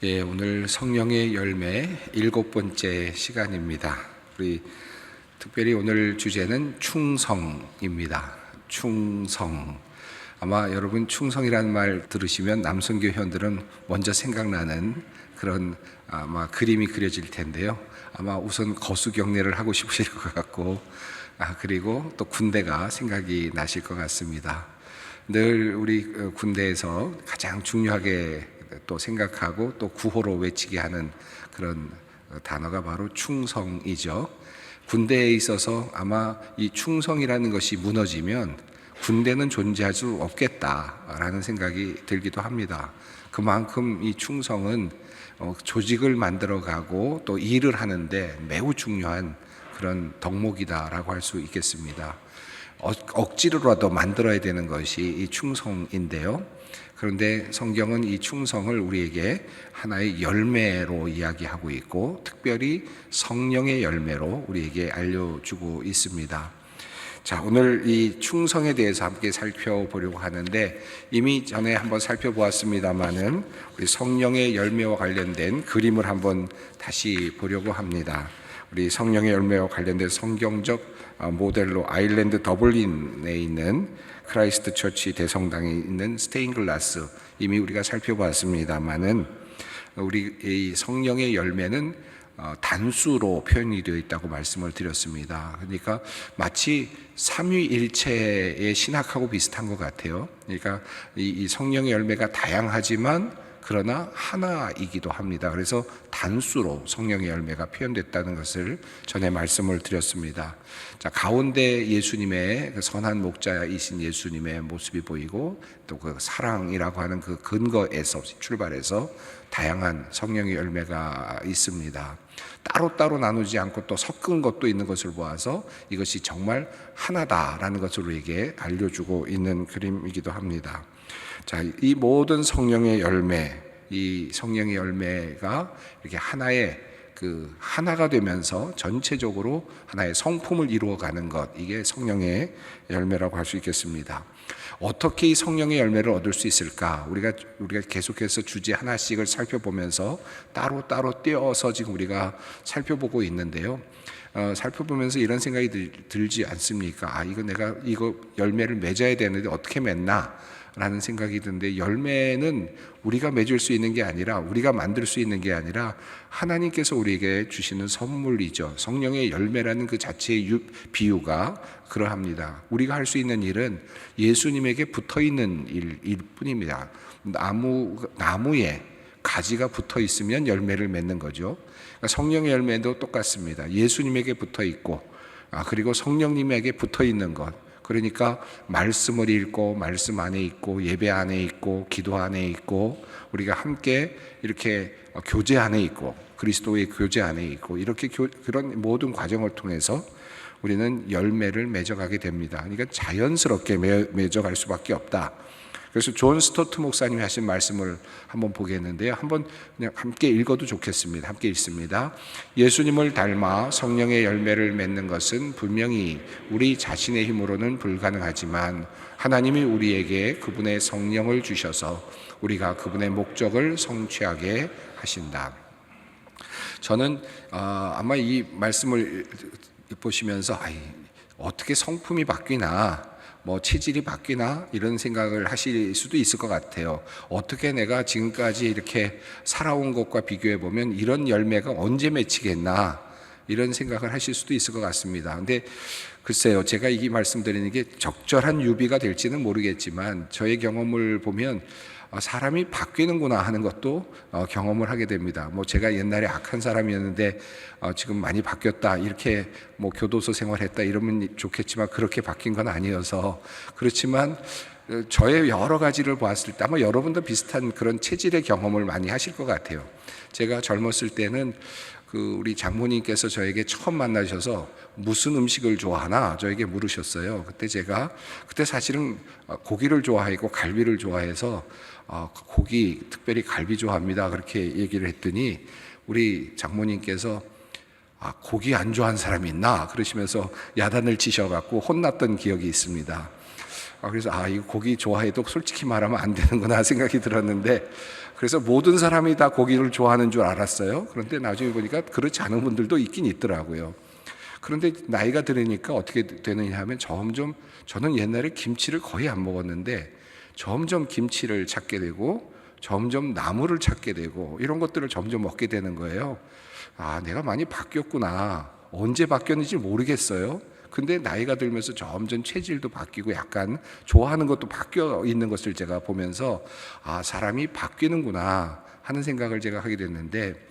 예, 오늘 성령의 열매 7번째 시간입니다. 우리 특별히 오늘 주제는 충성입니다. 충성. 아마 여러분 충성이라는 말 들으시면 남선교 회원들은 먼저 생각나는 그런 아마 그림이 그려질 텐데요. 아마 우선 거수경례를 하고 싶으실 것 같고, 그리고 또 군대가 생각이 나실 것 같습니다. 늘 우리 군대에서 가장 중요하게 또 생각하고 또 구호로 외치게 하는 그런 단어가 바로 충성이죠. 군대에 있어서 아마 이 충성이라는 것이 무너지면 군대는 존재할 수 없겠다라는 생각이 들기도 합니다. 그만큼 이 충성은 조직을 만들어가고 또 일을 하는데 매우 중요한 그런 덕목이다라고 할 수 있겠습니다. 억지로라도 만들어야 되는 것이 이 충성인데요. 그런데 성경은 이 충성을 우리에게 하나의 열매로 이야기하고 있고, 특별히 성령의 열매로 우리에게 알려주고 있습니다. 자, 오늘 이 충성에 대해서 함께 살펴보려고 하는데, 이미 전에 한번 살펴보았습니다마는 우리 성령의 열매와 관련된 그림을 한번 다시 보려고 합니다. 우리 성령의 열매와 관련된 성경적 모델로 아일랜드 더블린에 있는 크라이스트 처치 대성당에 있는 스테인글라스, 이미 우리가 살펴봤습니다마는 우리 이 성령의 열매는 단수로 표현이 되어 있다고 말씀을 드렸습니다. 그러니까 마치 삼위일체의 신학하고 비슷한 것 같아요. 그러니까 이 성령의 열매가 다양하지만 그러나 하나이기도 합니다. 그래서 단수로 성령의 열매가 표현됐다는 것을 전에 말씀을 드렸습니다. 자, 가운데 예수님의 그 선한 목자이신 예수님의 모습이 보이고, 또 그 사랑이라고 하는 그 근거에서 출발해서 다양한 성령의 열매가 있습니다. 따로따로 나누지 않고 또 섞은 것도 있는 것을 보아서 이것이 정말 하나다라는 것을 우리에게 알려주고 있는 그림이기도 합니다. 자, 이 모든 성령의 열매, 이 성령의 열매가 이렇게 하나가 되면서 전체적으로 하나의 성품을 이루어가는 것, 이게 성령의 열매라고 할 수 있겠습니다. 어떻게 이 성령의 열매를 얻을 수 있을까? 우리가 계속해서 주제 하나씩을 살펴보면서 따로 떼어서 지금 우리가 살펴보고 있는데요. 살펴보면서 이런 생각이 들지 않습니까? 내가 이거 열매를 맺어야 되는데 어떻게 맺나? 라는 생각이 드는데, 열매는 우리가 맺을 수 있는 게 아니라, 우리가 만들 수 있는 게 아니라 하나님께서 우리에게 주시는 선물이죠. 성령의 열매라는 그 자체의 비유가 그러합니다. 우리가 할 수 있는 일은 예수님에게 붙어있는 일일 뿐입니다. 나무에 가지가 붙어 있으면 열매를 맺는 거죠. 그러니까 성령의 열매도 똑같습니다. 예수님에게 붙어 있고, 그리고 성령님에게 붙어 있는 것, 그러니까 말씀을 읽고, 말씀 안에 있고, 예배 안에 있고, 기도 안에 있고, 우리가 함께 이렇게 교제 안에 있고, 그리스도의 교제 안에 있고, 이렇게 그런 모든 과정을 통해서 우리는 열매를 맺어가게 됩니다. 그러니까 자연스럽게 맺어갈 수밖에 없다. 그래서 존 스토트 목사님이 하신 말씀을 한번 보겠는데요. 한번 그냥 함께 읽어도 좋겠습니다. 함께 읽습니다. 예수님을 닮아 성령의 열매를 맺는 것은 분명히 우리 자신의 힘으로는 불가능하지만, 하나님이 우리에게 그분의 성령을 주셔서 우리가 그분의 목적을 성취하게 하신다. 저는 아마 이 말씀을 보시면서 어떻게 성품이 바뀌나, 체질이 바뀌나, 이런 생각을 하실 수도 있을 것 같아요. 어떻게 내가 지금까지 이렇게 살아온 것과 비교해 보면 이런 열매가 언제 맺히겠나, 이런 생각을 하실 수도 있을 것 같습니다. 근데 글쎄요, 제가 이 말씀드리는 게 적절한 유비가 될지는 모르겠지만, 저의 경험을 보면 사람이 바뀌는구나 하는 것도 경험을 하게 됩니다. 제가 옛날에 악한 사람이었는데 지금 많이 바뀌었다, 이렇게 교도소 생활했다 이러면 좋겠지만, 그렇게 바뀐 건 아니어서. 그렇지만 저의 여러 가지를 보았을 때 아마 여러분도 비슷한 그런 체질의 경험을 많이 하실 것 같아요. 제가 젊었을 때는 우리 장모님께서 저에게 처음 만나셔서 무슨 음식을 좋아하나 저에게 물으셨어요. 그때 사실은 고기를 좋아하고 갈비를 좋아해서 고기, 특별히 갈비 좋아합니다, 그렇게 얘기를 했더니 우리 장모님께서 고기 안 좋아하는 사람이 있나 그러시면서 야단을 치셔갖고 혼났던 기억이 있습니다. 그래서 이거 고기 좋아해도 솔직히 말하면 안 되는구나 생각이 들었는데, 그래서 모든 사람이 다 고기를 좋아하는 줄 알았어요. 그런데 나중에 보니까 그렇지 않은 분들도 있긴 있더라고요. 그런데 나이가 들으니까 어떻게 되느냐 하면 점점, 저는 옛날에 김치를 거의 안 먹었는데 점점 김치를 찾게 되고 점점 나물을 찾게 되고 이런 것들을 점점 먹게 되는 거예요. 내가 많이 바뀌었구나. 언제 바뀌었는지 모르겠어요. 근데 나이가 들면서 점점 체질도 바뀌고 약간 좋아하는 것도 바뀌어 있는 것을 제가 보면서 사람이 바뀌는구나 하는 생각을 제가 하게 됐는데,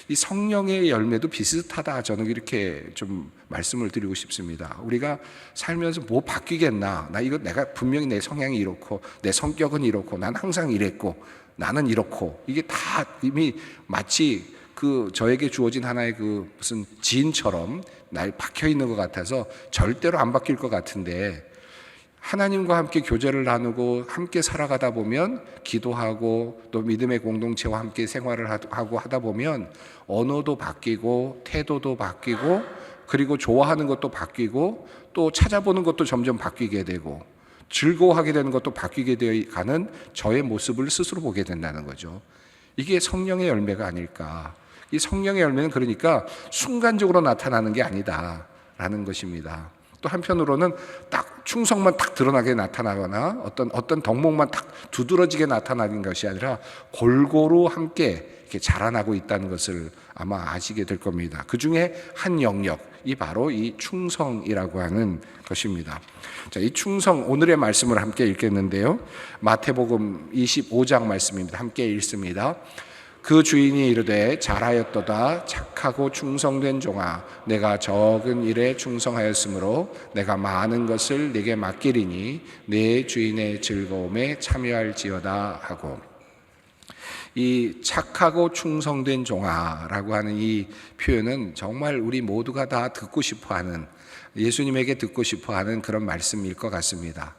이 성령의 열매도 비슷하다, 저는 이렇게 좀 말씀을 드리고 싶습니다. 우리가 살면서 뭐 바뀌겠나, 내가 분명히 내 성향이 이렇고 내 성격은 이렇고 난 항상 이랬고 나는 이렇고, 이게 다 이미 마치 저에게 주어진 하나의 무슨 지인처럼 날 박혀 있는 것 같아서 절대로 안 바뀔 것 같은데, 하나님과 함께 교제를 나누고 함께 살아가다 보면, 기도하고 또 믿음의 공동체와 함께 생활을 하고 하다 보면 언어도 바뀌고 태도도 바뀌고, 그리고 좋아하는 것도 바뀌고 또 찾아보는 것도 점점 바뀌게 되고 즐거워하게 되는 것도 바뀌게 되어 가는 저의 모습을 스스로 보게 된다는 거죠. 이게 성령의 열매가 아닐까. 이 성령의 열매는 그러니까 순간적으로 나타나는 게 아니다라는 것입니다. 또 한편으로는 딱 충성만 딱 드러나게 나타나거나 어떤 덕목만 딱 두드러지게 나타나는 것이 아니라 골고루 함께 이렇게 자라나고 있다는 것을 아마 아시게 될 겁니다. 그 중에 한 영역이 바로 이 충성이라고 하는 것입니다. 자, 이 충성, 오늘의 말씀을 함께 읽겠는데요. 마태복음 25장 말씀입니다. 함께 읽습니다. 그 주인이 이르되 잘하였도다 착하고 충성된 종아, 내가 적은 일에 충성하였으므로 내가 많은 것을 네게 맡기리니 내 주인의 즐거움에 참여할지어다 하고, 이 착하고 충성된 종아라고 하는 이 표현은 정말 우리 모두가 다 듣고 싶어하는, 예수님에게 듣고 싶어하는 그런 말씀일 것 같습니다.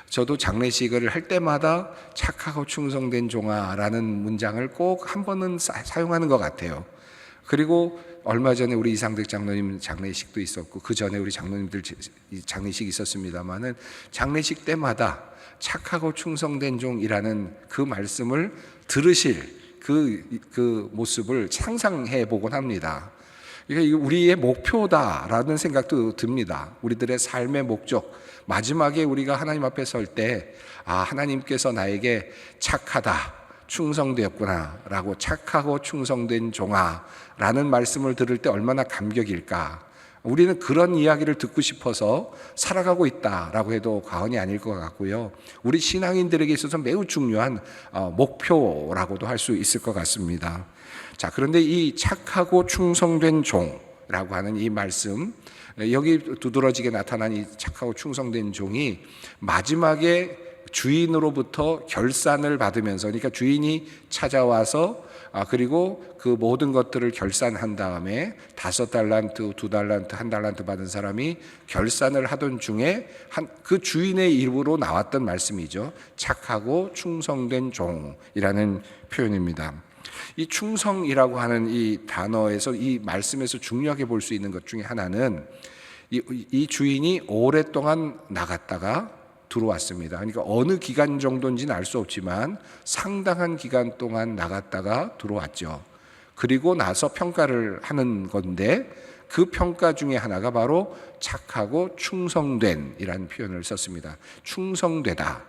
저도 장례식을 할 때마다 착하고 충성된 종아라는 문장을 꼭 한 번은 사용하는 것 같아요. 그리고 얼마 전에 우리 이상득 장로님 장례식도 있었고 그 전에 우리 장로님들 장례식이 있었습니다마는, 장례식 때마다 착하고 충성된 종이라는 그 말씀을 들으실 그 모습을 상상해 보곤 합니다. 이게 우리의 목표다라는 생각도 듭니다. 우리들의 삶의 목적, 마지막에 우리가 하나님 앞에 설 때 하나님께서 나에게 착하다, 충성되었구나 라고, 착하고 충성된 종아라는 말씀을 들을 때 얼마나 감격일까. 우리는 그런 이야기를 듣고 싶어서 살아가고 있다라고 해도 과언이 아닐 것 같고요. 우리 신앙인들에게 있어서 매우 중요한 목표라고도 할 수 있을 것 같습니다. 자, 그런데 이 착하고 충성된 종이라고 하는 이 말씀, 여기 두드러지게 나타난 이 착하고 충성된 종이 마지막에 주인으로부터 결산을 받으면서, 그러니까 주인이 찾아와서 그리고 그 모든 것들을 결산한 다음에 5달란트, 2달란트, 1달란트 받은 사람이 결산을 하던 중에 그 주인의 입으로 나왔던 말씀이죠. 착하고 충성된 종이라는 표현입니다. 이 충성이라고 하는 이 단어에서, 이 말씀에서 중요하게 볼 수 있는 것 중에 하나는 이 주인이 오랫동안 나갔다가 들어왔습니다. 그러니까 어느 기간 정도인지는 알 수 없지만 상당한 기간 동안 나갔다가 들어왔죠. 그리고 나서 평가를 하는 건데, 그 평가 중에 하나가 바로 착하고 충성된 이라는 표현을 썼습니다. 충성되다.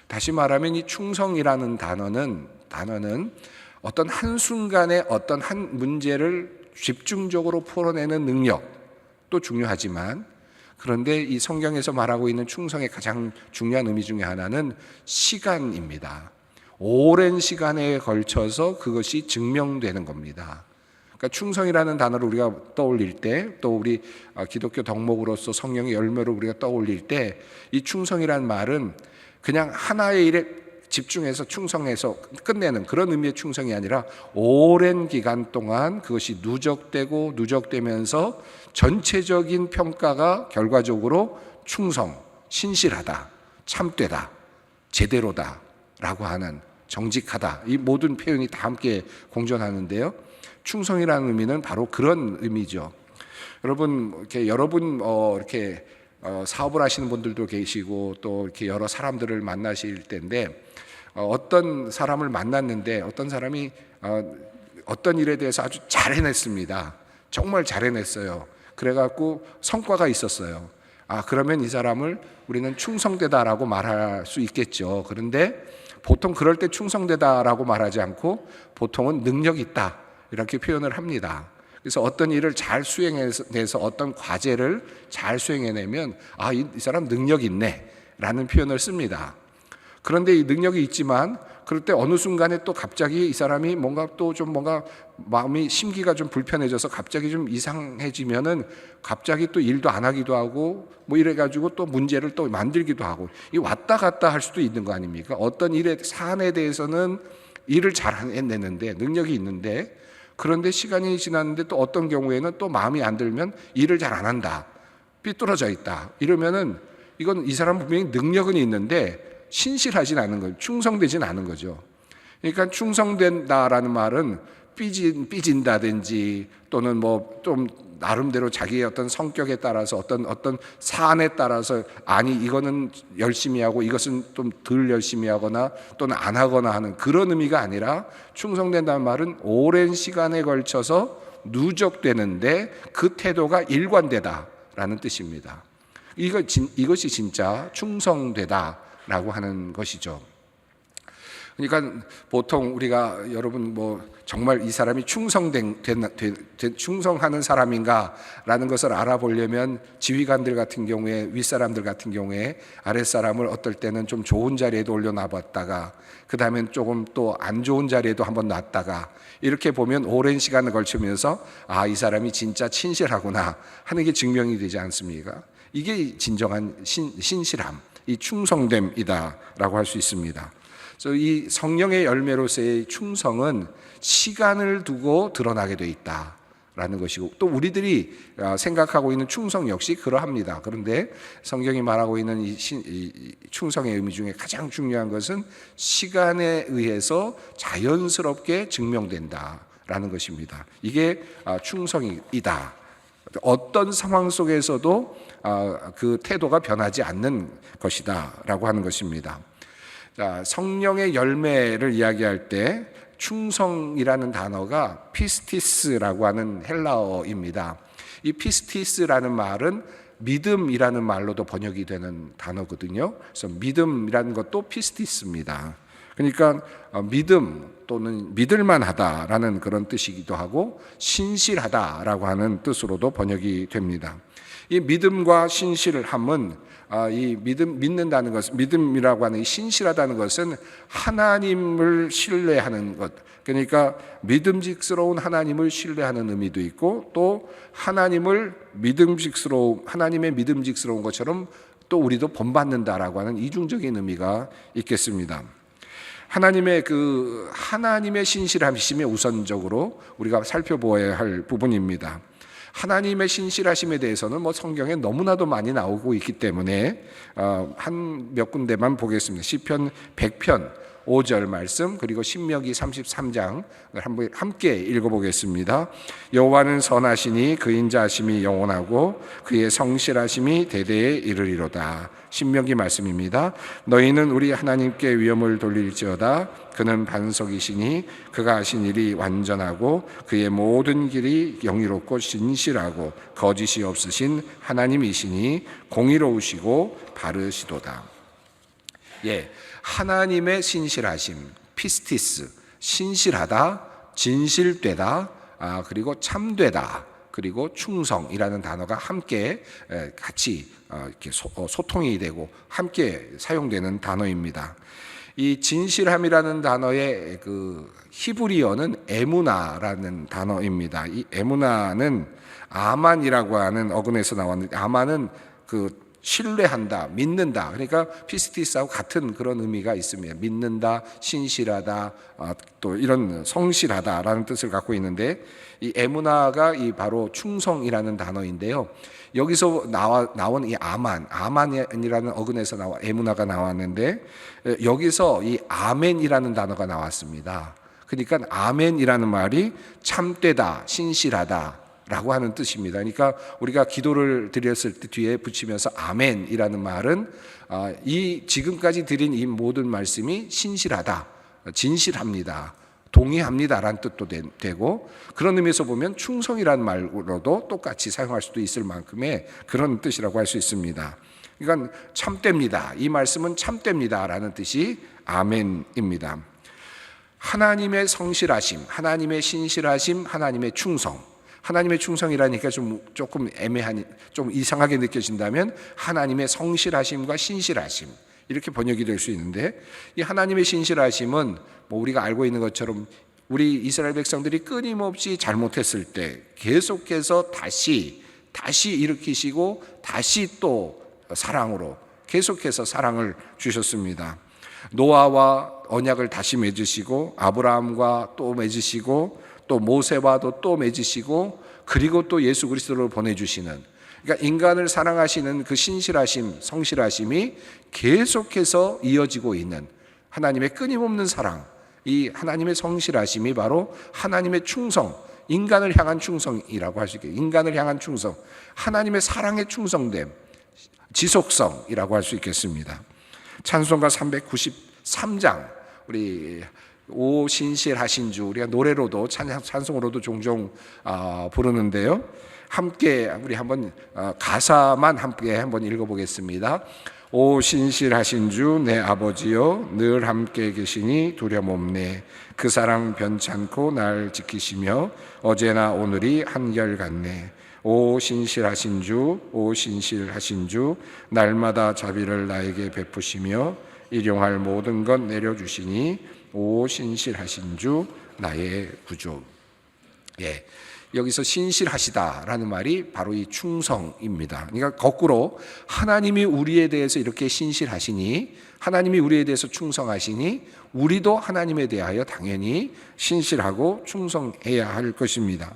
다시 말하면 이 충성이라는 단어는 어떤 한순간에 어떤 한 문제를 집중적으로 풀어내는 능력도 중요하지만, 그런데 이 성경에서 말하고 있는 충성의 가장 중요한 의미 중에 하나는 시간입니다. 오랜 시간에 걸쳐서 그것이 증명되는 겁니다. 그러니까 충성이라는 단어를 우리가 떠올릴 때, 또 우리 기독교 덕목으로서 성령의 열매로 우리가 떠올릴 때, 이 충성이라는 말은 그냥 하나의 일에 집중해서 충성해서 끝내는 그런 의미의 충성이 아니라, 오랜 기간 동안 그것이 누적되면서 전체적인 평가가 결과적으로 충성, 신실하다, 참되다, 제대로다 라고 하는, 정직하다, 이 모든 표현이 다 함께 공존하는데요. 충성이라는 의미는 바로 그런 의미죠. 여러분 이렇게 사업을 하시는 분들도 계시고 또 이렇게 여러 사람들을 만나실 텐데 어떤 사람을 만났는데 어떤 사람이 어떤 일에 대해서 아주 잘 해냈습니다. 정말 잘 해냈어요. 그래갖고 성과가 있었어요. 그러면 이 사람을 우리는 충성되다라고 말할 수 있겠죠. 그런데 보통 그럴 때 충성되다라고 말하지 않고 보통은 능력이 있다 이렇게 표현을 합니다. 그래서 어떤 일을 잘 수행해내서 어떤 과제를 잘 수행해내면 이 사람 능력이 있네 라는 표현을 씁니다. 그런데 이 능력이 있지만 그럴 때 어느 순간에 또 갑자기 이 사람이 뭔가 마음이 심기가 좀 불편해져서 갑자기 좀 이상해지면은 갑자기 또 일도 안 하기도 하고 뭐 이래가지고 또 문제를 또 만들기도 하고 이 왔다 갔다 할 수도 있는 거 아닙니까? 어떤 일의 사안에 대해서는 일을 잘 해내는데 능력이 있는데 그런데 시간이 지났는데 또 어떤 경우에는 또 마음이 안 들면 일을 잘 안 한다. 삐뚤어져 있다. 이러면은 이건 이 사람 분명히 능력은 있는데 신실하진 않은 거죠. 충성되진 않은 거죠. 그러니까 충성된다라는 말은 삐진다든지 또는 뭐 좀 나름대로 자기의 어떤 성격에 따라서 어떤 사안에 따라서 이거는 열심히 하고 이것은 좀 덜 열심히 하거나 또는 안 하거나 하는 그런 의미가 아니라 충성된다는 말은 오랜 시간에 걸쳐서 누적되는데 그 태도가 일관되다라는 뜻입니다. 이것이 진짜 충성되다라고 하는 것이죠. 그러니까 보통 우리가 여러분 정말 이 사람이 충성하는 사람인가라는 것을 알아보려면 지휘관들 같은 경우에 윗사람들 같은 경우에 아랫사람을 어떨 때는 좀 좋은 자리에도 올려놔봤다가 그 다음엔 조금 또 안 좋은 자리에도 한번 놨다가 이렇게 보면 오랜 시간을 걸치면서 이 사람이 진짜 친실하구나 하는 게 증명이 되지 않습니까? 이게 진정한 신실함, 이 충성됨이다라고 할 수 있습니다. 그래서 이 성령의 열매로서의 충성은 시간을 두고 드러나게 돼 있다라는 것이고 또 우리들이 생각하고 있는 충성 역시 그러합니다. 그런데 성경이 말하고 있는 이 충성의 의미 중에 가장 중요한 것은 시간에 의해서 자연스럽게 증명된다라는 것입니다. 이게 충성이다. 어떤 상황 속에서도 그 태도가 변하지 않는 것이다라고 하는 것입니다. 자, 성령의 열매를 이야기할 때 충성이라는 단어가 피스티스라고 하는 헬라어입니다. 이 피스티스라는 말은 믿음이라는 말로도 번역이 되는 단어거든요. 그래서 믿음이라는 것도 피스티스입니다. 그러니까 믿음 또는 믿을만하다라는 그런 뜻이기도 하고 신실하다라고 하는 뜻으로도 번역이 됩니다. 이 믿음과 신실함은 이 믿는다는 것, 믿음이라고 하는 이 신실하다는 것은 하나님을 신뢰하는 것. 그러니까 믿음직스러운 하나님을 신뢰하는 의미도 있고 또 하나님의 믿음직스러운 것처럼 또 우리도 본받는다라고 하는 이중적인 의미가 있겠습니다. 하나님의 신실하심이 우선적으로 우리가 살펴보아야 할 부분입니다. 하나님의 신실하심에 대해서는 성경에 너무나도 많이 나오고 있기 때문에 한 몇 군데만 보겠습니다. 시편 100편 5절 말씀 그리고 신명기 33장을 함께 읽어보겠습니다. 여호와는 선하시니 그 인자하심이 영원하고 그의 성실하심이 대대에 이르리로다. 신명기 말씀입니다. 너희는 우리 하나님께 위엄을 돌릴지어다. 그는 반석이시니 그가 하신 일이 완전하고 그의 모든 길이 영이롭고 진실하고 거짓이 없으신 하나님이시니 공의로우시고 바르시도다. 하나님의 신실하심, 피스티스, 신실하다, 진실되다, 그리고 참되다, 그리고 충성이라는 단어가 함께 같이 이렇게 소통이 되고 함께 사용되는 단어입니다. 이 진실함이라는 단어의 그 히브리어는 에무나라는 단어입니다. 이 에무나는 아만이라고 하는 어근에서 나왔는데 아만은 신뢰한다, 믿는다. 그러니까 피스티스하고 같은 그런 의미가 있습니다. 믿는다, 신실하다, 또 이런 성실하다라는 뜻을 갖고 있는데 이 에무나가 바로 충성이라는 단어인데요. 여기서 나온 이 아만이라는 어근에서 나와 에무나가 나왔는데 여기서 이 아멘이라는 단어가 나왔습니다. 그러니까 아멘이라는 말이 참되다, 신실하다, 라고 하는 뜻입니다. 그러니까 우리가 기도를 드렸을 때 뒤에 붙이면서 아멘이라는 말은 이 지금까지 드린 이 모든 말씀이 신실하다, 진실합니다, 동의합니다라는 뜻도 되고, 그런 의미에서 보면 충성이라는 말로도 똑같이 사용할 수도 있을 만큼의 그런 뜻이라고 할 수 있습니다. 그러니까 참됩니다, 이 말씀은 참됩니다라는 뜻이 아멘입니다. 하나님의 성실하심, 하나님의 신실하심, 하나님의 충성. 하나님의 충성이라니까 조금 애매한, 좀 이상하게 느껴진다면 하나님의 성실하심과 신실하심, 이렇게 번역이 될 수 있는데, 이 하나님의 신실하심은 뭐 우리가 알고 있는 것처럼 우리 이스라엘 백성들이 끊임없이 잘못했을 때 계속해서 다시 일으키시고 다시 또 사랑으로 계속해서 사랑을 주셨습니다. 노아와 언약을 다시 맺으시고, 아브라함과 또 맺으시고, 또 모세와도 또 맺으시고, 그리고 또 예수 그리스도를 보내주시는, 그러니까 인간을 사랑하시는 그 신실하심, 성실하심이 계속해서 이어지고 있는 하나님의 끊임없는 사랑, 이 하나님의 성실하심이 바로 하나님의 충성, 인간을 향한 충성이라고 할 수 있겠습니다. 인간을 향한 충성, 하나님의 사랑의 충성됨, 지속성이라고 할 수 있겠습니다. 찬송가 393장, 우리 오 신실하신 주, 우리가 노래로도 찬송으로도 종종 부르는데요. 함께 우리 한번 가사만 함께 한번 읽어보겠습니다. 오 신실하신 주 내 아버지여, 늘 함께 계시니 두려움없네. 그 사랑 변찮고 날 지키시며 어제나 오늘이 한결같네. 오 신실하신 주, 오 신실하신 주, 날마다 자비를 나에게 베푸시며 일용할 모든 것 내려주시니 오 신실하신 주 나의 구주. 예, 여기서 신실하시다라는 말이 바로 이 충성입니다. 그러니까 거꾸로 하나님이 우리에 대해서 이렇게 신실하시니, 하나님이 우리에 대해서 충성하시니 우리도 하나님에 대하여 당연히 신실하고 충성해야 할 것입니다.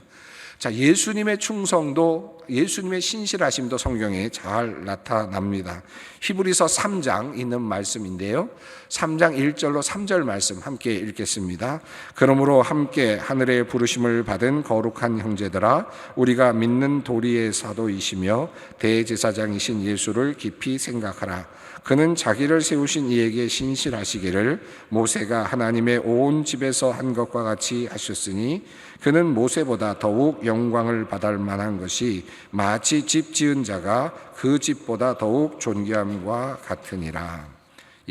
자, 예수님의 충성도, 예수님의 신실하심도 성경에 잘 나타납니다. 히브리서 3장 있는 말씀인데요, 3장 1절로 3절 말씀 함께 읽겠습니다. 그러므로 함께 하늘의 부르심을 받은 거룩한 형제들아, 우리가 믿는 도리의 사도이시며 대제사장이신 예수를 깊이 생각하라. 그는 자기를 세우신 이에게 신실하시기를 모세가 하나님의 온 집에서 한 것과 같이 하셨으니, 그는 모세보다 더욱 영광을 받을 만한 것이 마치 집 지은 자가 그 집보다 더욱 존귀함과 같으니라.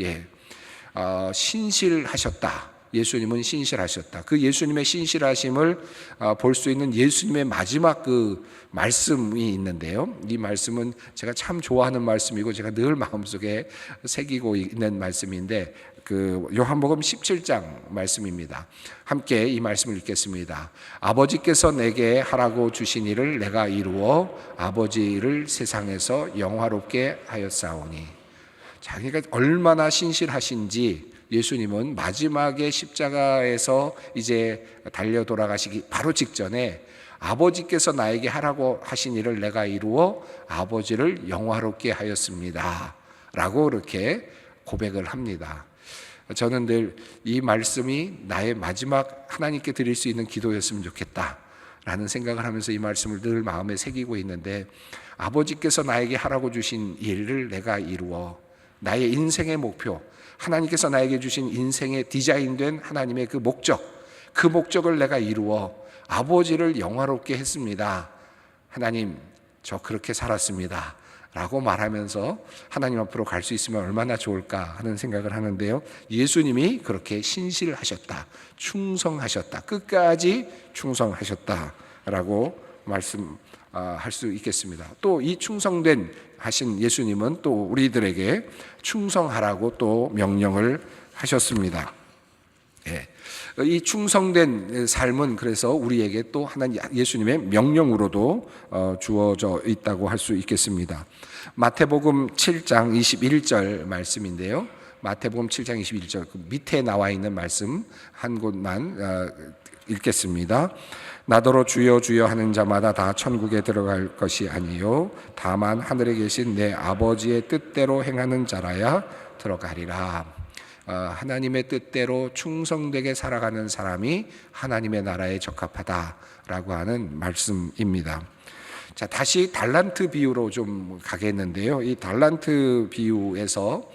예, 신실하셨다. 예수님은 신실하셨다. 그 예수님의 신실하심을 볼 수 있는 예수님의 마지막 그 말씀이 있는데요, 이 말씀은 제가 참 좋아하는 말씀이고 제가 늘 마음속에 새기고 있는 말씀인데, 그 요한복음 17장 말씀입니다. 함께 이 말씀을 읽겠습니다. 아버지께서 내게 하라고 주신 일을 내가 이루어 아버지를 세상에서 영화롭게 하였사오니. 자, 그러니까 얼마나 신실하신지 예수님은 마지막에 십자가에서 이제 달려 돌아가시기 바로 직전에 아버지께서 나에게 하라고 하신 일을 내가 이루어 아버지를 영화롭게 하였습니다 라고 이렇게 고백을 합니다. 저는 늘 이 말씀이 나의 마지막 하나님께 드릴 수 있는 기도였으면 좋겠다 라는 생각을 하면서 이 말씀을 늘 마음에 새기고 있는데, 아버지께서 나에게 하라고 주신 일을 내가 이루어, 나의 인생의 목표, 하나님께서 나에게 주신 인생의 디자인된 하나님의 그 목적을 내가 이루어 아버지를 영화롭게 했습니다. 하나님, 저 그렇게 살았습니다 라고 말하면서 하나님 앞으로 갈 수 있으면 얼마나 좋을까 하는 생각을 하는데요, 예수님이 그렇게 신실하셨다, 충성하셨다, 끝까지 충성하셨다 라고 말씀할 수 있겠습니다. 또 이 충성된 하신 예수님은 또 우리들에게 충성하라고 또 명령을 하셨습니다. 예. 이 충성된 삶은 그래서 우리에게 또 하나님 예수님의 명령으로도 주어져 있다고 할 수 있겠습니다. 마태복음 7장 21절 말씀인데요, 마태복음 7장 21절 그 밑에 나와 있는 말씀 한 곳만 읽겠습니다. 나더러 주여 주여 하는 자마다 다 천국에 들어갈 것이 아니요 다만 하늘에 계신 내 아버지의 뜻대로 행하는 자라야 들어가리라. 하나님의 뜻대로 충성되게 살아가는 사람이 하나님의 나라에 적합하다라고 하는 말씀입니다. 자, 다시 달란트 비유로 좀 가겠는데요. 이 달란트 비유에서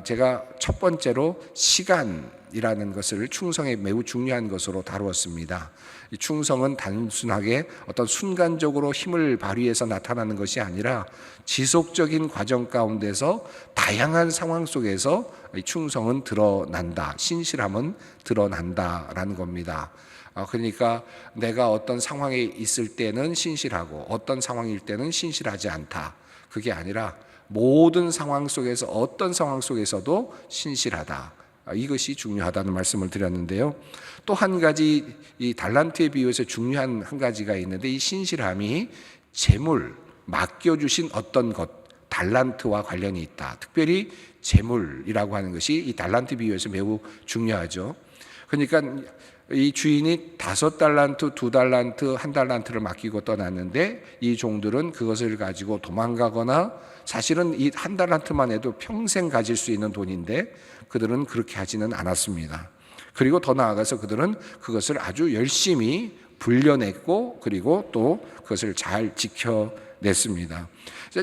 제가 첫 번째로 시간이라는 것을 충성에 매우 중요한 것으로 다루었습니다. 이 충성은 단순하게 어떤 순간적으로 힘을 발휘해서 나타나는 것이 아니라 지속적인 과정 가운데서 다양한 상황 속에서 이 충성은 드러난다, 신실함은 드러난다라는 겁니다. 그러니까 내가 어떤 상황에 있을 때는 신실하고 어떤 상황일 때는 신실하지 않다. 그게 아니라 모든 상황 속에서 어떤 상황 속에서도 신실하다. 이것이 중요하다는 말씀을 드렸는데요. 또 한 가지 이 달란트에 비유해서 중요한 한 가지가 있는데 이 신실함이 재물, 맡겨주신 어떤 것, 달란트와 관련이 있다. 특별히 재물이라고 하는 것이 이 달란트 비유에서 매우 중요하죠. 그러니까 이 주인이 5달란트, 2달란트, 1달란트를 맡기고 떠났는데 이 종들은 그것을 가지고 도망가거나 사실은 이 1달란트만 해도 평생 가질 수 있는 돈인데 그들은 그렇게 하지는 않았습니다. 그리고 더 나아가서 그들은 그것을 아주 열심히 불려냈고 그리고 또 그것을 잘 지켜냈습니다.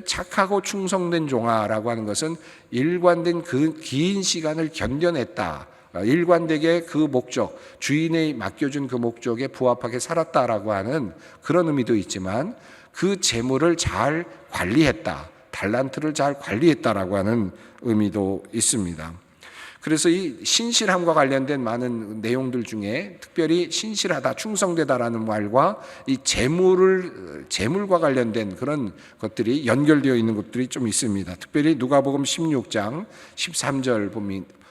착하고 충성된 종아라고 하는 것은 일관된 그 긴 시간을 견뎌냈다. 일관되게 그 목적, 주인이 맡겨준 그 목적에 부합하게 살았다라고 하는 그런 의미도 있지만 그 재물을 잘 관리했다, 달란트를 잘 관리했다라고 하는 의미도 있습니다. 그래서 이 신실함과 관련된 많은 내용들 중에 특별히 신실하다, 충성되다라는 말과 이 재물과 관련된 그런 것들이 연결되어 있는 것들이 좀 있습니다. 특별히 누가복음 16장 13절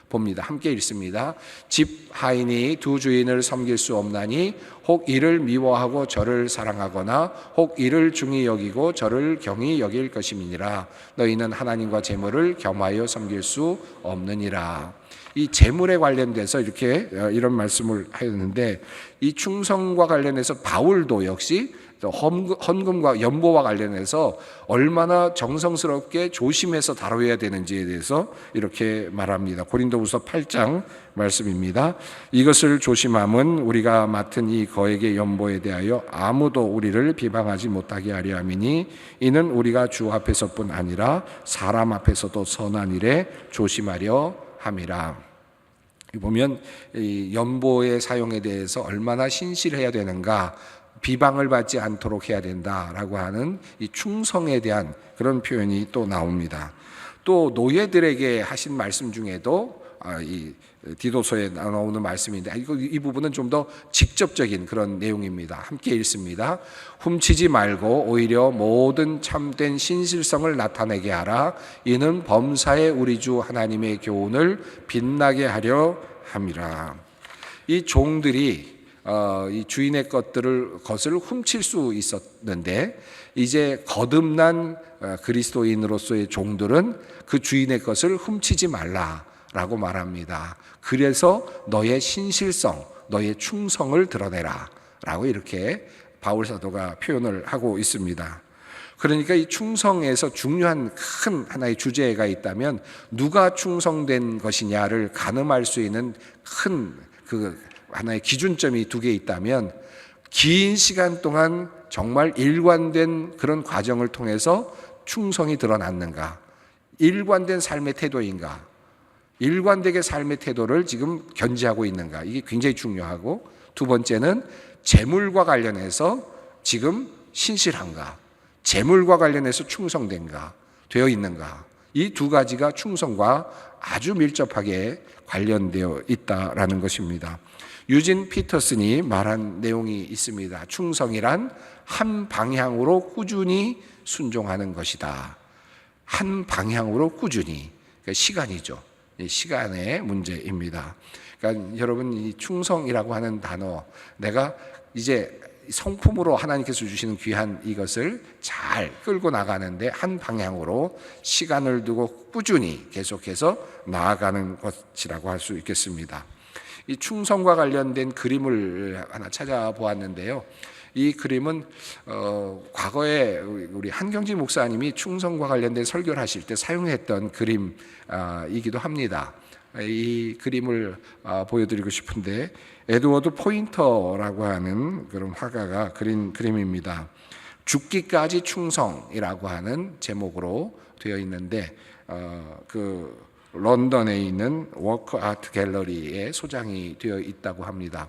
봅니다. 함께 읽습니다. 집 하인이 두 주인을 섬길 수 없나니 혹 이를 미워하고 저를 사랑하거나 혹 이를 중히 여기고 저를 경히 여길 것임이니라. 너희는 하나님과 재물을 겸하여 섬길 수 없느니라. 이 재물에 관련돼서 이렇게 이런 말씀을 하였는데 이 충성과 관련해서 바울도 역시 헌금과 연보와 관련해서 얼마나 정성스럽게 조심해서 다뤄야 되는지에 대해서 이렇게 말합니다. 고린도후서 8장 말씀입니다. 이것을 조심함은 우리가 맡은 이 거액의 연보에 대하여 아무도 우리를 비방하지 못하게 하려 함이니 이는 우리가 주 앞에서뿐 아니라 사람 앞에서도 선한 일에 조심하려 함이라. 보면 이 연보의 사용에 대해서 얼마나 신실해야 되는가, 비방을 받지 않도록 해야 된다라고 하는 이 충성에 대한 그런 표현이 또 나옵니다. 또 노예들에게 하신 말씀 중에도 이 디도서에 나오는 말씀인데 이 부분은 좀 더 직접적인 그런 내용입니다. 함께 읽습니다. 훔치지 말고 오히려 모든 참된 신실성을 나타내게 하라. 이는 범사에 우리 주 하나님의 교훈을 빛나게 하려 함이라. 이 종들이 이 주인의 것을 훔칠 수 있었는데 이제 거듭난 그리스도인으로서의 종들은 그 주인의 것을 훔치지 말라라고 말합니다. 그래서 너의 신실성, 너의 충성을 드러내라 라고 이렇게 바울 사도가 표현을 하고 있습니다. 그러니까 이 충성에서 중요한 큰 하나의 주제가 있다면 누가 충성된 것이냐를 가늠할 수 있는 큰 그 하나의 기준점이 2개 있다면 긴 시간 동안 정말 일관된 그런 과정을 통해서 충성이 드러났는가, 일관된 삶의 태도인가, 일관되게 삶의 태도를 지금 견지하고 있는가, 이게 굉장히 중요하고, 두 번째는 재물과 관련해서 지금 신실한가, 재물과 관련해서 충성된가, 되어 있는가, 이 2가지가 충성과 아주 밀접하게 관련되어 있다라는 것입니다. 유진 피터슨이 말한 내용이 있습니다. 충성이란 한 방향으로 꾸준히 순종하는 것이다. 한 방향으로 꾸준히, 그러니까 시간이죠. 시간의 문제입니다. 그러니까 여러분 이 충성이라고 하는 단어, 내가 이제 성품으로 하나님께서 주시는 귀한 이것을 잘 끌고 나가는데 한 방향으로 시간을 두고 꾸준히 계속해서 나아가는 것이라고 할 수 있겠습니다. 이 충성과 관련된 그림을 하나 찾아보았는데요. 이 그림은 과거에 우리 한경지 목사님이 충성과 관련된 설교를 하실 때 사용했던 그림이기도 합니다. 이 그림을 보여드리고 싶은데, 에드워드 포인터라고 하는 그런 화가가 그린 그림입니다. 죽기까지 충성이라고 하는 제목으로 되어 있는데, 그 런던에 있는 워크 아트 갤러리에 소장이 되어 있다고 합니다.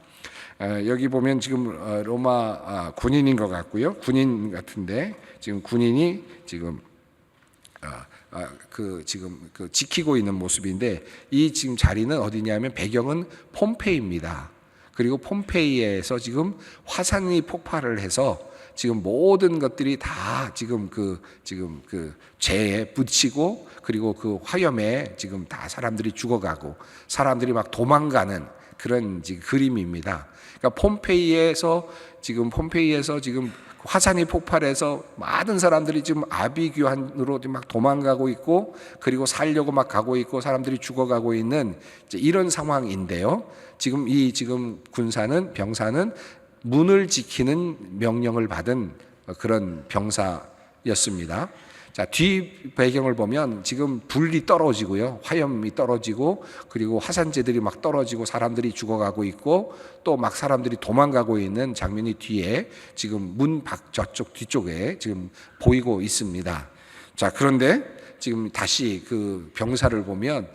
여기 보면 지금 로마 군인인 것 같고요. 군인 같은데 지금 군인이 지금 지금 지키고 있는 모습인데, 이 지금 자리는 어디냐면 배경은 폼페이입니다. 그리고 폼페이에서 지금 화산이 폭발을 해서 지금 모든 것들이 다 지금 그 재에 붙이고, 그리고 그 화염에 지금 다 사람들이 죽어가고 사람들이 막 도망가는 그런 지금 그림입니다. 그러니까 폼페이에서 지금 화산이 폭발해서 많은 사람들이 지금 아비규환으로 막 도망가고 있고, 그리고 살려고 막 가고 있고 사람들이 죽어가고 있는 이런 상황인데요. 지금 병사는 문을 지키는 명령을 받은 그런 병사였습니다. 자, 뒤 배경을 보면 지금 불이 떨어지고요, 화염이 떨어지고, 그리고 화산재들이 막 떨어지고 사람들이 죽어가고 있고, 또 막 사람들이 도망가고 있는 장면이 뒤에 지금 문 밖 저쪽 뒤쪽에 지금 보이고 있습니다. 자, 그런데 지금 다시 그 병사를 보면,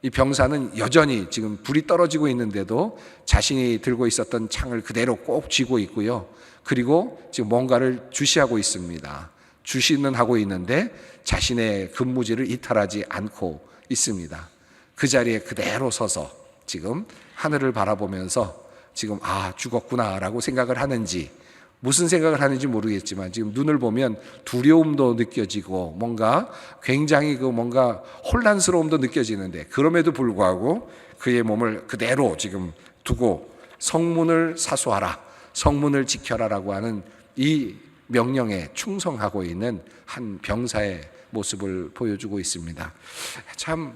이 병사는 여전히 지금 불이 떨어지고 있는데도 자신이 들고 있었던 창을 그대로 꼭 쥐고 있고요. 그리고 지금 뭔가를 주시하고 있습니다. 주시는 하고 있는데 자신의 근무지를 이탈하지 않고 있습니다. 그 자리에 그대로 서서 지금 하늘을 바라보면서 지금 죽었구나라고 생각을 하는지, 무슨 생각을 하는지 모르겠지만 지금 눈을 보면 두려움도 느껴지고 뭔가 굉장히 뭔가 혼란스러움도 느껴지는데, 그럼에도 불구하고 그의 몸을 그대로 지금 두고 성문을 사수하라, 성문을 지켜라라고 하는 이 명령에 충성하고 있는 한 병사의 모습을 보여주고 있습니다. 참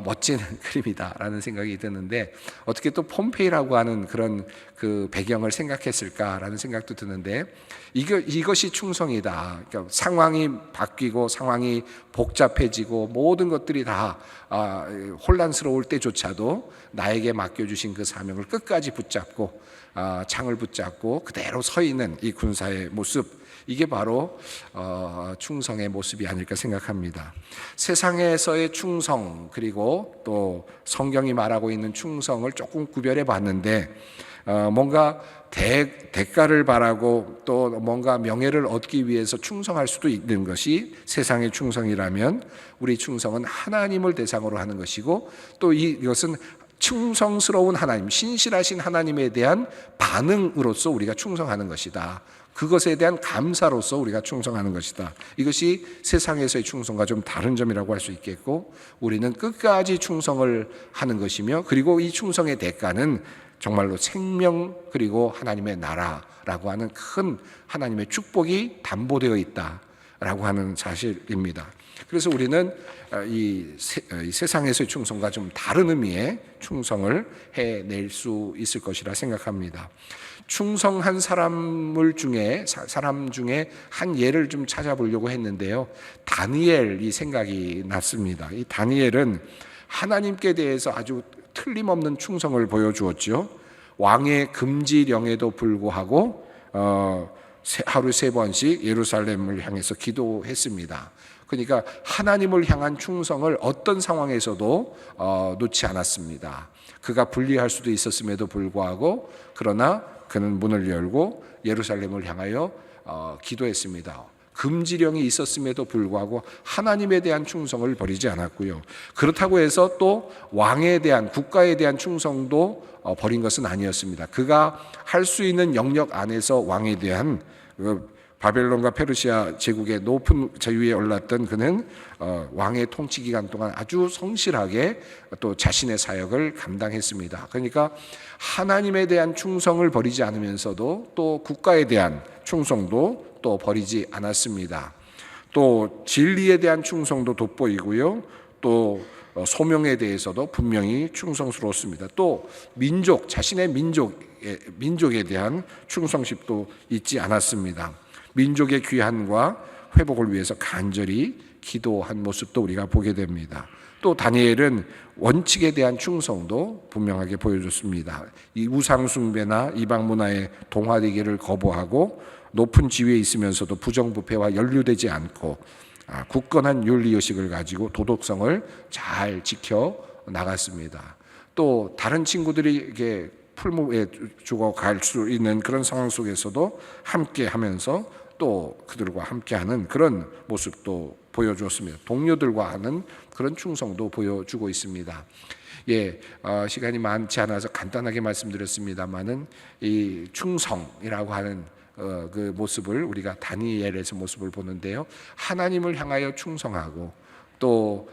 멋진 그림이다라는 생각이 드는데, 어떻게 또 폼페이라고 하는 그런 그 배경을 생각했을까라는 생각도 드는데, 이것이 충성이다. 그러니까 상황이 바뀌고 상황이 복잡해지고 모든 것들이 다 혼란스러울 때조차도 나에게 맡겨주신 그 사명을 끝까지 붙잡고 창을 붙잡고 그대로 서 있는 이 군사의 모습, 이게 바로 충성의 모습이 아닐까 생각합니다. 세상에서의 충성, 그리고 또 성경이 말하고 있는 충성을 조금 구별해 봤는데, 뭔가 대가를 바라고 또 뭔가 명예를 얻기 위해서 충성할 수도 있는 것이 세상의 충성이라면, 우리 충성은 하나님을 대상으로 하는 것이고, 또 이것은 충성스러운 하나님, 신실하신 하나님에 대한 반응으로서 우리가 충성하는 것이다. 그것에 대한 감사로서 우리가 충성하는 것이다. 이것이 세상에서의 충성과 좀 다른 점이라고 할 수 있겠고, 우리는 끝까지 충성을 하는 것이며, 그리고 이 충성의 대가는 정말로 생명, 그리고 하나님의 나라라고 하는 큰 하나님의 축복이 담보되어 있다라고 하는 사실입니다. 그래서 우리는 이 세상에서의 충성과 좀 다른 의미의 충성을 해낼 수 있을 것이라 생각합니다. 충성한 사람 중에 한 예를 좀 찾아보려고 했는데요, 다니엘이 생각이 났습니다. 이 다니엘은 하나님께 대해서 아주 틀림없는 충성을 보여주었죠. 왕의 금지령에도 불구하고 하루 3번씩 예루살렘을 향해서 기도했습니다. 그러니까 하나님을 향한 충성을 어떤 상황에서도 놓지 않았습니다. 그가 불리할 수도 있었음에도 불구하고, 그러나 그는 문을 열고 예루살렘을 향하여 기도했습니다. 금지령이 있었음에도 불구하고 하나님에 대한 충성을 버리지 않았고요. 그렇다고 해서 또 왕에 대한, 국가에 대한 충성도 버린 것은 아니었습니다. 그가 할 수 있는 영역 안에서 왕에 대한, 바벨론과 페르시아 제국의 높은 자유에 올랐던 그는 왕의 통치 기간 동안 아주 성실하게 또 자신의 사역을 감당했습니다. 그러니까 하나님에 대한 충성을 버리지 않으면서도 또 국가에 대한 충성도 또 버리지 않았습니다. 또 진리에 대한 충성도 돋보이고요, 또 소명에 대해서도 분명히 충성스러웠습니다. 또 자신의 민족에 대한 충성심도 잊지 않았습니다. 민족의 귀환과 회복을 위해서 간절히 기도한 모습도 우리가 보게 됩니다. 또 다니엘은 원칙에 대한 충성도 분명하게 보여줬습니다. 이 우상 숭배나 이방 문화에 동화되기를 거부하고 높은 지위에 있으면서도 부정부패와 연루되지 않고 굳건한 윤리의식을 가지고 도덕성을 잘 지켜 나갔습니다. 또 다른 친구들이 이렇게 풀무에 죽어 갈 수 있는 그런 상황 속에서도 함께 하면서 또 그들과 함께하는 그런 모습도 보여주었습니다. 동료들과 하는 그런 충성도 보여주고 있습니다. 시간이 많지 않아서 간단하게 말씀드렸습니다만은 이 충성이라고 하는 그 모습을 우리가 다니엘에서 모습을 보는데요. 하나님을 향하여 충성하고 또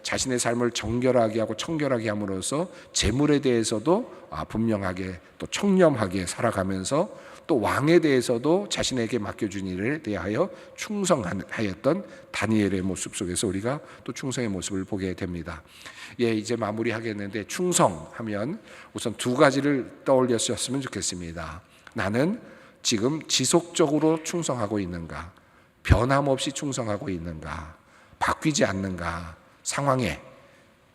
자신의 삶을 정결하게 하고 청결하게 함으로써 재물에 대해서도 분명하게 또 청렴하게 살아가면서 또 왕에 대해서도 자신에게 맡겨준 일에 대하여 충성하였던 다니엘의 모습 속에서 우리가 또 충성의 모습을 보게 됩니다. 이제 마무리하겠는데, 충성하면 우선 두 가지를 떠올렸으면 좋겠습니다. 나는 지금 지속적으로 충성하고 있는가, 변함없이 충성하고 있는가, 바뀌지 않는가 상황에.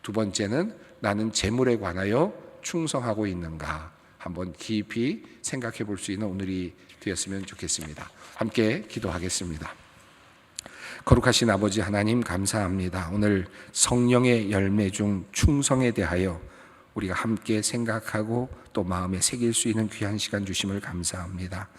두 번째는 나는 재물에 관하여 충성하고 있는가, 한번 깊이 생각해 볼 수 있는 오늘이 되었으면 좋겠습니다. 함께 기도하겠습니다. 거룩하신 아버지 하나님, 감사합니다. 오늘 성령의 열매 중 충성에 대하여 우리가 함께 생각하고 또 마음에 새길 수 있는 귀한 시간 주심을 감사합니다.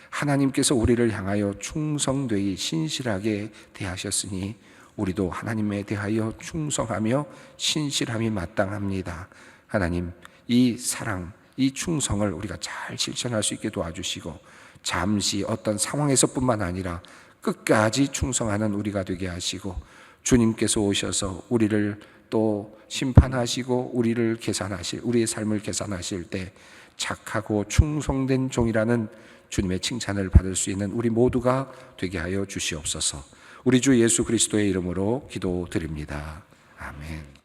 하나님께서 우리를 향하여 충성되이 신실하게 대하셨으니 우리도 하나님에 대하여 충성하며 신실함이 마땅합니다. 하나님, 이 사랑, 이 충성을 우리가 잘 실천할 수 있게 도와주시고, 잠시 어떤 상황에서뿐만 아니라 끝까지 충성하는 우리가 되게 하시고, 주님께서 오셔서 우리를 또 심판하시고 우리의 삶을 계산하실 때 착하고 충성된 종이라는 주님의 칭찬을 받을 수 있는 우리 모두가 되게 하여 주시옵소서. 우리 주 예수 그리스도의 이름으로 기도드립니다. 아멘.